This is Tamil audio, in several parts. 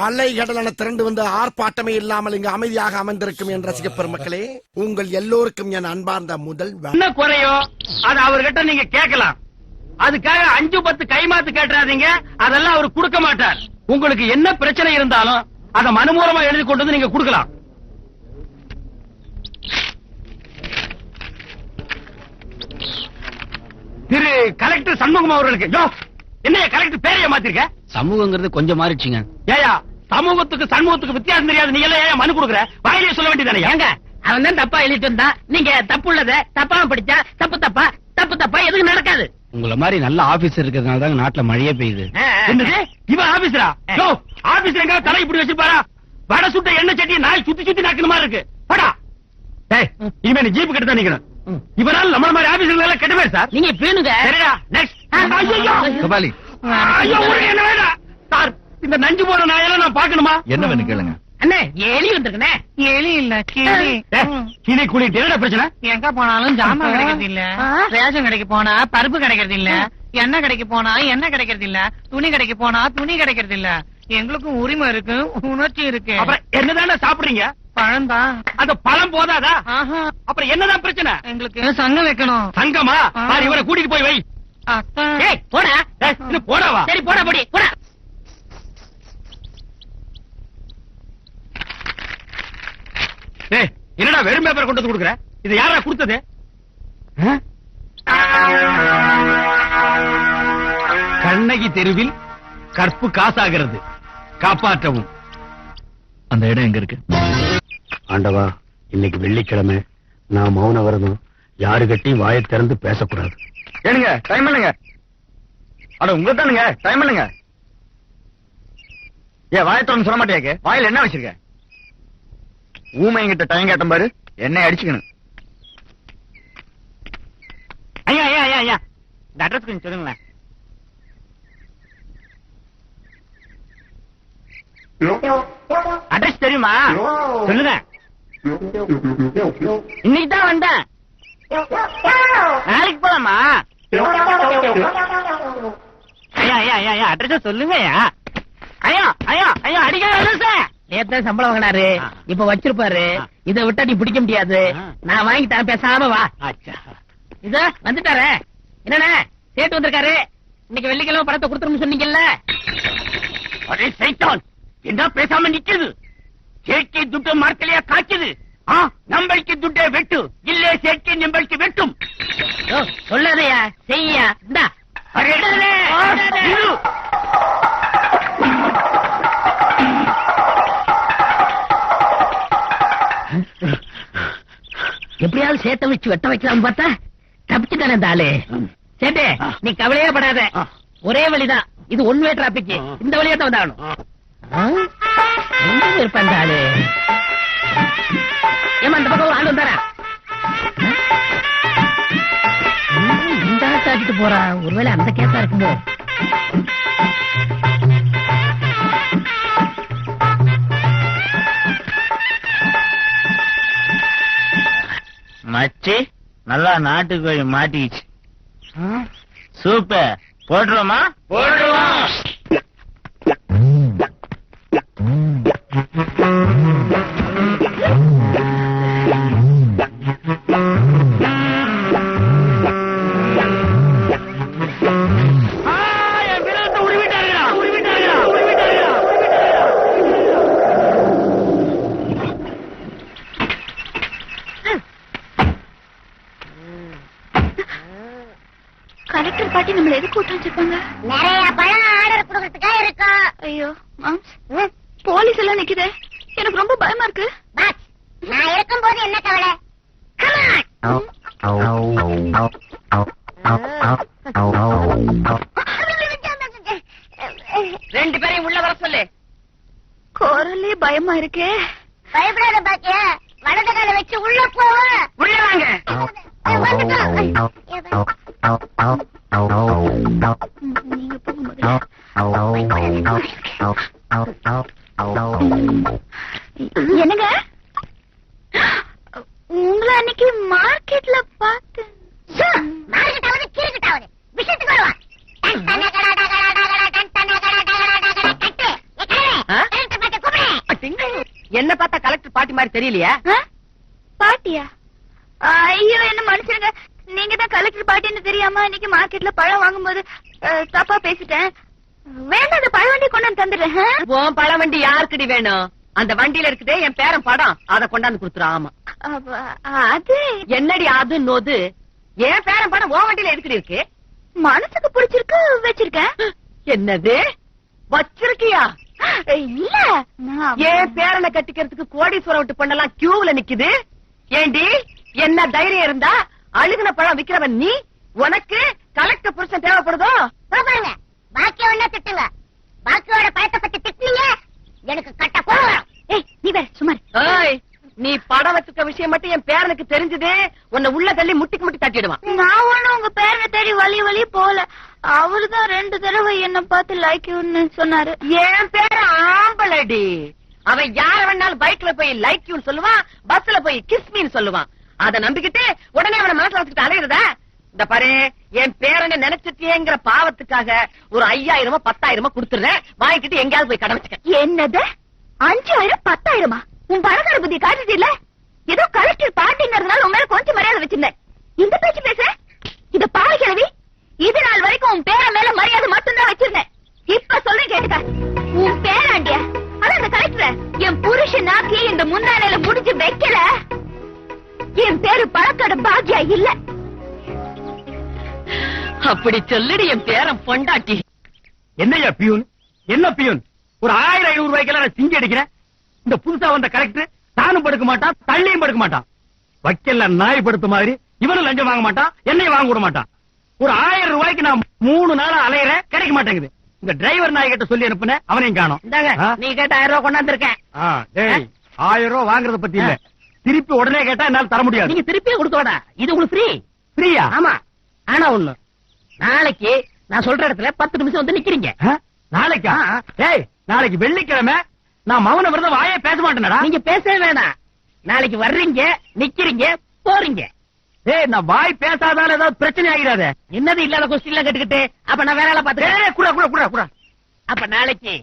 அலைகடலான திரண்டு வந்து ஆர்ப்பாட்டமே இல்லாமல் இங்கு அமைதியாக அமர்ந்திருக்கும் என் ரசிக பெருமக்களே, உங்கள் எல்லோருக்கும் என் அன்பார்ந்த முதல் என்ன குறையோ அது அவர்கிட்ட நீங்க கேட்கலாம். அதுக்காக 5-10 கைமாத்து கேட்டுறாதீங்க, அதெல்லாம் அவர் கொடுக்க மாட்டார். உங்களுக்கு என்ன பிரச்சனை இருந்தாலும் அதை மனு மூலமா எழுதி கொண்டு வந்து நீங்க கொடுக்கலாம். திரு கலெக்டர் சண்முகம் அவர்களுக்கு என்ன கலெக்டர் பேரைய மாத்திருக்க? சமூகங்கிறது கொஞ்சம் மாறிடுச்சுங்க. ஏயா சமூகத்துக்கு சண்முகத்துக்கு வித்தியாசம் தெரியாது, நீ எல்லாம் ஏன் மனு கொடுக்குற? வாயிலே சொல்ல வேண்டியதானே? ஏங்க அவன் தான் தப்பா எழுதிட்டு வந்தா, நீங்க தப்பு உள்ளத தப்பாம படிச்சா தப்பு தப்பா எதுவும் நடக்காது. உங்கள மாதிரி நல்ல ஆபீசர் இருக்கிறதுனால தான் நாட்டுல மழையே பெய்யுது. என்னது இவன் ஆபீசரா? ஆபீசர் எங்க தலை இப்படி வச்சிருப்பாரா? வட சுட்ட எண்ணெய் சட்டியை நாய் சுத்தி நாக்குற மாதிரி இருக்கு. படா இனிமே நீ ஜீப் கிட்ட தான் நிக்கணும். இவரால் நம்மள மாதிரி ஆபீசர்கள் எல்லாம் கெட்ட பேர் சார். நீங்க பேணுங்க. சரிடா நெக்ஸ்ட். கபாலி ஐயோ என்ன வேண்டாம் சார், இந்த நஞ்சு போற நாயெல்லாம் நான் பாக்கணுமா? என்ன வேணும் கேளுங்க. அண்ணே எலி வந்திருக்கனே. எலி இல்ல கிளி. கிளி குளி என்ன பிரச்சனை? எங்க போனாலும் ஜாமான் கிடைக்கிறது இல்ல, ரேஷன் கடைக்கு போனா பருப்பு கிடைக்கிறது இல்ல, எண்ணெய் கடைக்கு போனா எண்ணெய் கிடைக்கிறது இல்ல, துணி கடைக்கு போனா துணி கிடைக்கிறது இல்ல. எங்களுக்கும் உரிமை இருக்கு, உணர்ச்சி இருக்கு. அப்புறம் என்னதானே சாப்பிடுறீங்க? பழம் தான். அந்த பழம் போதாதா? அப்புறம் என்னதான் பிரச்சனை? எங்களுக்கு சங்கம் வைக்கணும். சங்கமா? இவரை கூட்டிட்டு போய் வை. போடா போடாவா? சரி போடா போடி போடா. என்னடா வெறும் பேப்பர் கொண்டு வந்து கொடுக்குற? இது யாரா கொடுத்தது? கண்ணகி தெருவில் கற்பு காசாகிறது, காப்பாற்றவும். அந்த இடம் எங்க இருக்கு? ஆண்டவா, இன்னைக்கு வெள்ளிக்கிழமை, நான் மௌன விரதம், யாரு கட்டியும் வாயை திறந்து பேசக்கூடாது. ஏனுங்க டைம் பண்ணுங்க. அட உங்க தானுங்க டைம் பண்ணுங்க. ஏன் வாயை திறந்து சொல்ல மாட்டியாக்கு? வாயில என்ன வச்சிருக்க? ஊமைங்கிட்ட டைம் கேட்ட பாரு, என்ன அடிச்சுக்கணும். ஐயா ஐயா ஐயா ஐயா, இந்த அட்ரஸ் கொஞ்சம் சொல்லுங்களேன். அட்ரஸ் தெரியுமா? சொல்லுங்க. இன்னைக்கு தான் வந்தேன், நாளைக்கு போலாமா? ஐயா ஐயா ஐயா அட்ரஸ் சொல்லுங்க. ஐயா ஐயா ஐயா அடிக்க நேத்து சம்பளம் வாங்கினாரு, இப்ப வச்சிருப்பாரு. இதை விட்டா நீ பிடிக்க முடியாது. நான் வாங்கிட்டேன், பேசாம வா. இத வந்துட்டாரு. என்னண்ணே சேட்டு வந்திருக்காரு. இன்னைக்கு வெள்ளிக்கிழமை படத்தை கொடுத்துருன்னு சொன்னீங்கல்ல. அரே சைத்தான், என்ன பேசாம நிக்குது? சேட்கி துட்டு மார்க்கலையா காய்க்குது. நம்மளுக்கு துட்டே வெட்டு இல்லே, சேட்கி நம்மளுக்கு வெட்டும். சொல்லாதையா செய்யா. இந்தா எப்படியாவது சேட்டை வச்சு வெட்ட வைக்கலாம் பார்த்தா தப்பிச்சுட்டானே இந்த ஆளு. சேட்டே நீ கவலையே படாத, ஒரே வழிதான் இது, ஒன் வே டிராபிக். இந்த வழியா தான் வந்தாகணும். இருப்பேன் இந்த ஆளு. ஏமா அந்த பக்கம் ஆள் வந்தாரா? இந்த ஆள் தாக்கிட்டு போறா. ஒருவேளை அந்த கேஸா இருக்குமோ? மச்சி நல்லா நாட்டுக்கு போய் மாட்டிக்கிச்சு. சூப்பர், போட்டுருவோமா? போட்டுருவோம். கலெக்டர் பாட்டி நம்மள எது கூட்டம் வச்சிருப்பாங்க? நிறைய பழம் ஆர்டர் கொடுக்கறதுக்காக இருக்கும். ஐயோ போலீஸ் எல்லாம் நிக்குதே, எனக்கு ரொம்ப பயமா இருக்கு. நான் இருக்கும்போது என்ன கவலை? ரெண்டு பேரையும் உள்ள வர சொல்லு. குரலே பயமா இருக்கே. பயப்படாத பாக்கிய, வலது கால வச்சு உள்ள போ. உள்ள வாங்க. நீங்க போகும்போது என்னங்க உங்களை அன்னைக்கு மார்க்கெட்ல பார்த்தேன். மார்க்கெட்டாவது கீழ்கிட்டாவது விஷயத்துக்கு வருவா. என்ன பார்த்தா கலெக்டர் பாட்டி மாதிரி தெரியலையா? ஆ? பாட்டியா? ஐயோ என்ன மன்னிச்சிருங்க, நீங்க தான் கலெக்டர் பாட்டின்னு தெரியாம இன்னைக்கு மார்க்கெட்ல பழம் வாங்கும்போது தப்பா பேசிட்டேன். வேண்டாம், அந்த பழ வண்டி கொண்டு வந்து தந்துடுறேன். உன் பழ வண்டி யாருக்குடி வேணும்? அந்த வண்டியில இருக்குதே என் பேரன் படம், அத கொண்டாந்து குடுத்துரு. ஆமா. அது என்னடி அது நோது? என் பேரன் படம் உன் வண்டியில எதுக்குடி இருக்கு? மனசுக்கு பிடிச்சிருக்கு, வச்சிருக்கேன். என்னது வச்சிருக்கியா? இல்ல, நான் என் பேரனை கட்டிக்கிறதுக்கு கோடீஸ்வரம் விட்டு பண்ணலாம் கியூல நிக்குது. ஏண்டி என்ன தைரியம் இருந்தா அழுகுன பழம் விக்கிறவன் நீ, உனக்கு கலெக்டர் புருஷன் தேவைப்படுதோ? பாருங்க, பாக்கிய ஒண்ணா திட்டுங்க. பாக்கியோட பழத்தை பத்தி திட்டுனீங்க, எனக்கு கட்ட போறோம். ஏய், நீ வேற சும்மா இரு. ஏய், நீ படம் வச்சுக்க விஷயம் மட்டும் என் பேரனுக்கு தெரிஞ்சது, உன்னை உள்ள தள்ளி முட்டிக்கு முட்டி தட்டிடுவான். நான் ஒண்ணும் உங்க பேரை தேடி வழி போல. அவருதான் 2 தடவை என்ன பார்த்து லைக் யூன்னு சொன்னாரு. என் பேர ஆம்பளடி. அவன் யார வேணாலும் பைக்ல போய் லைக் யூன்னு சொல்லுவான், பஸ்ல போய் கிஸ் மீன்னு சொல்லுவான். அத நம்பிக்கிட்டு உடனே அவனை மனசுல வச்சுக்கிட்டு அலையுறதா? இந்த பாரு, என் பேரனை நினைச்சிட்டேங்கிற பாவத்துக்காக ஒரு 5000 10,000 கொடுத்துறேன், வாங்கிக்கிட்டு எங்கேயாவது போய் கடன் வச்சுக்க. என்னது 5000 10,000? உன் பணக்கார புத்தி காட்டுச்சு இல்ல? ஏதோ கலெக்டர் பாட்டிங்கிறதுனால உன் மேல கொஞ்சம் மரியாதை வச்சிருந்தேன். இந்த பேச்சு பேச இத பாரு கிழவி, இது நாள் வரைக்கும் உன் பேர மேல மரியாதை மட்டும்தான் வச்சிருந்தேன். இப்ப சொல்றேன் கேட்டுக்க, உன் பேராண்டிய ஆனா அந்த கலெக்டர் என் புருஷன் நாக்கி இந்த முந்தானையில முடிஞ்சு வைக்கல, என் பேரு பழக்கோட பாக்கியா இல்ல. அப்படி சொல்லிடு என் பேரன் பொண்டாட்டி. என்னையா பியூன்? என்ன பியூன்? ஒரு 1000-500 ரூபாய்க்கெல்லாம் நான் சிங்கி அடிக்கிறேன். இந்த புதுசா வந்த கலெக்டர் தானும் படுக்க மாட்டான், தள்ளியும் படுக்க மாட்டான். வைக்கல நாய் படுத்த மாதிரி இவனும் லஞ்சம் வாங்க மாட்டான், என்னையும் வாங்க விட மாட்டான். ஒரு 1000 ரூபாய்க்கு நான் 3 நாளா அலையறேன், கிடைக்க மாட்டேங்குது. இந்த டிரைவர் நாய் கிட்ட சொல்லி அனுப்புன, அவனையும் காணோம். நீ கேட்ட 1000 ரூபாய் கொண்டாந்துருக்கேன். 1000 ரூபாய் வாங்குறத பத்தி இல்ல, திருப்பி உடனே கேட்டா என்னால தர முடியாது. நீங்க திருப்பியே கொடுத்தோட, இது உங்களுக்கு ஃப்ரீ. ஃப்ரீயா? ஆமா. ஆனா ஒண்ணு, நாளைக்கு நான் சொல்ற இடத்துல 10 நிமிஷம் வந்து நிக்கிறீங்க. நாளைக்கா? ஏய், நாளைக்கு வெள்ளிக்கிழமை, நான் மௌன விரதம் வாயே பேச மாட்டேனடா. நீங்க பேசவே வேணாம். நாளைக்கு வர்றீங்க, நிக்கிறீங்க, போறீங்க. ஏய், நான் வாய் பேசாதால ஏதாவது பிரச்சனை ஆகிடாதே. என்னது இல்லாத கொஸ்டின் எல்லாம் கேட்டுக்கிட்டு, அப்ப நான் வேற ஆளை பாத்துக்கிறேன். கூட கூட கூட கூட. அப்ப நாளைக்கு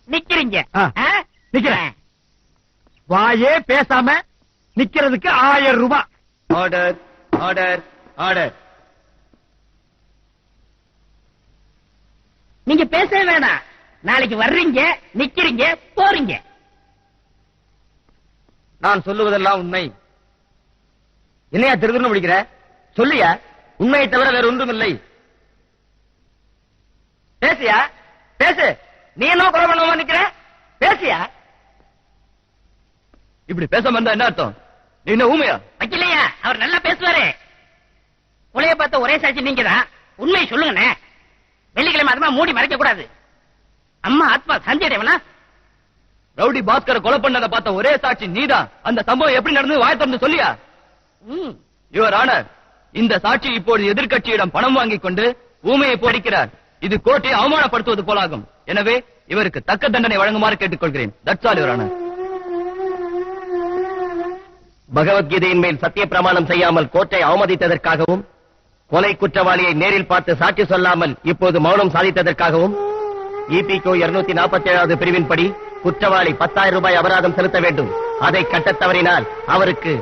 நிக்கிறீங்க. நிக்கிறேன். வாயே பேசாம நிக்கிறதுக்கு 1000 ரூபாய். Order order order. நீங்க பேசவே வேணாம். நாளைக்கு வர்றீங்க, நிக்கிறீங்க, போறீங்க. நான் சொல்லுவதெல்லாம் உண்மை. என்னையா திருதுன்னு முடிக்கிற? சொல்லியா, உண்மையை தவிர வேற ஒன்றும் இல்லை. பேசியா, பேசு. நீ என்ன கொலை பண்ணாம நிக்கிற? பேசியா. இப்படி பேசாம இருந்தா என்ன அர்த்தம்? நீ என்ன ஊமையா? வைக்கலையா? அவர் நல்லா பேசுவாரு. உலைய பார்த்த ஒரே சாட்சி நீங்க தான். உண்மையை சொல்லுங்கண்ணே. வெள்ளிக்கிழமை அதுமா மூடி மறைக்க கூடாது. அம்மா ஆத்மா சஞ்சயவனா? ரவுடி பாஸ்கரை கொலை பண்ணதை பார்த்த ஒரே சாட்சி நீதான். அந்த சம்பவம் எப்படி நடந்து வாய் திறந்து சொல்லியா? யுவர் ஆனர், இந்த சாட்சி இப்போது எதிர்க்கட்சியிடம் பணம் வாங்கிக் கொண்டு ஊமையை போடிக்கிறார். இது கோர்ட்டை அவமானப்படுத்துவது போலாகும். எனவே இவருக்கு தக்க தண்டனை வழங்குமாறு கேட்டுக்கொள்கிறேன். That's all your honour. பகவத்கீதையின் மேல் சத்திய பிரமாணம் செய்யாமல் கோர்ட்டை அவமதித்ததற்காகவும், கொலை குற்றவாளியை நேரில் பார்த்து சாட்சி சொல்லாமல் இப்போது மௌனம் சாதித்ததற்காகவும் EPQ 247வது பிரிவின்படி குற்றவாளி 10,000 ரூபாய் அபராதம் செலுத்த வேண்டும். அதை கட்டத் தவறினால் அவருக்கு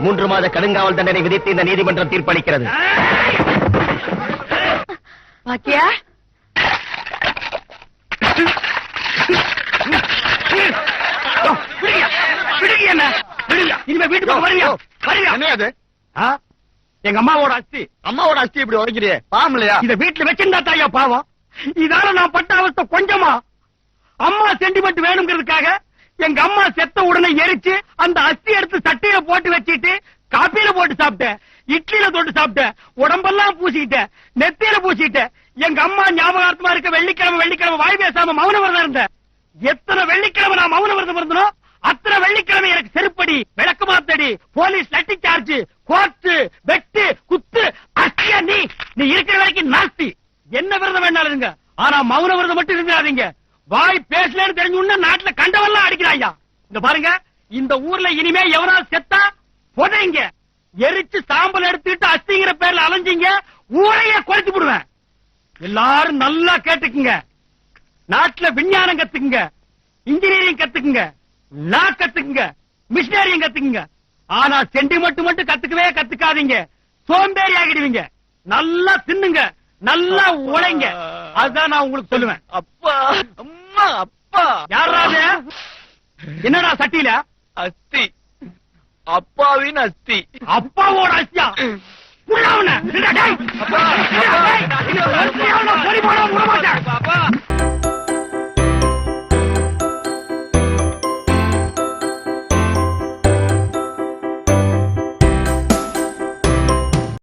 3 மாத கடுங்காவல் தண்டனை விதித்து இந்த நீதிமன்றம் தீர்ப்பளிக்கிறது. பாக்கியா? இனிமே வீட்டுக்கு வருவியா? வருவியா? என்ன அது? எங்க அம்மாவோட அஸ்தி. அம்மாவோட அஸ்தி இப்படி உடைக்கிறியே, பாவம் இல்லையா? இத வீட்டுல வச்சிருந்தா தாயா பாவம். இதால நான் பட்ட அவஸ்தை கொஞ்சமா? அம்மா சென்டிமெண்ட் வேணுங்கிறதுக்காக எங்க அம்மா செத்த உடனே எரிச்சு அந்த அஸ்தி எடுத்து சட்டையில போட்டு வச்சிட்டு காப்பியில போட்டு சாப்பிட்டேன், இட்லியில தொட்டு சாப்பிட்டேன், உடம்பெல்லாம் பூசிக்கிட்டேன், நெத்தியில பூசிக்கிட்டேன். எங்க அம்மா ஞாபகார்த்தமா இருக்க வெள்ளிக்கிழமை வாய் பேசாம மௌன விரதம் இருந்தேன். எத்தனை வெள்ளிக்கிழமை நான் மௌன விரதம் இருந்தனோ அத்தனை வெள்ளிக்கிழமை எனக்கு செருப்படி, விளக்கு மாத்தடி, போலீஸ் லட்டி சார்ஜ், கோர்ட்டு, வெட்டு, குத்து, அஸ்தியா. நீ இருக்கிற வரைக்கும் நாஸ்தி. என்ன விரதம் வேணாலும் இருங்க, ஆனா மௌன விரதம் மட்டும் இருந்துடாதீங்க. வாய் பேசலன்னு தெரிஞ்சு உடனே நாட்டுல கண்டவெல்லாம் அடிக்கிறாயா. இந்த பாருங்க, இந்த ஊர்ல இனிமே எவனாவது செத்தா புதைங்க, எரிச்சு சாம்பல் எடுத்துட்டு அஸ்திங்கிற பேர்ல அலைஞ்சீங்க, ஊரையே குறைச்சு விடுவேன். எல்லாரும் நல்லா கேட்டுக்குங்க. நாட்டுல விஞ்ஞானம் கத்துக்குங்க, இன்ஜினியரிங் கத்துக்குங்க, லா கத்துக்குங்க, மிஷினரியும் கத்துக்குங்க. ஆனா சென்டிமெண்ட் மட்டும் கத்துக்கவே கத்துக்காதீங்க. சோம்பேறி ஆகிடுவீங்க. நல்லா தின்னுங்க, நல்லா உழைங்க. அதுதான் நான் உங்களுக்கு சொல்லுவேன். அப்பா அம்மா அப்பா யாராவது என்னடா சட்டியில அஸ்தி அப்பாவின் அஸ்தி அப்பாவோட அஸ்தியா புள்ளவன அப்பா, அப்பா, பொறி போட விட மாட்டேன். அப்பா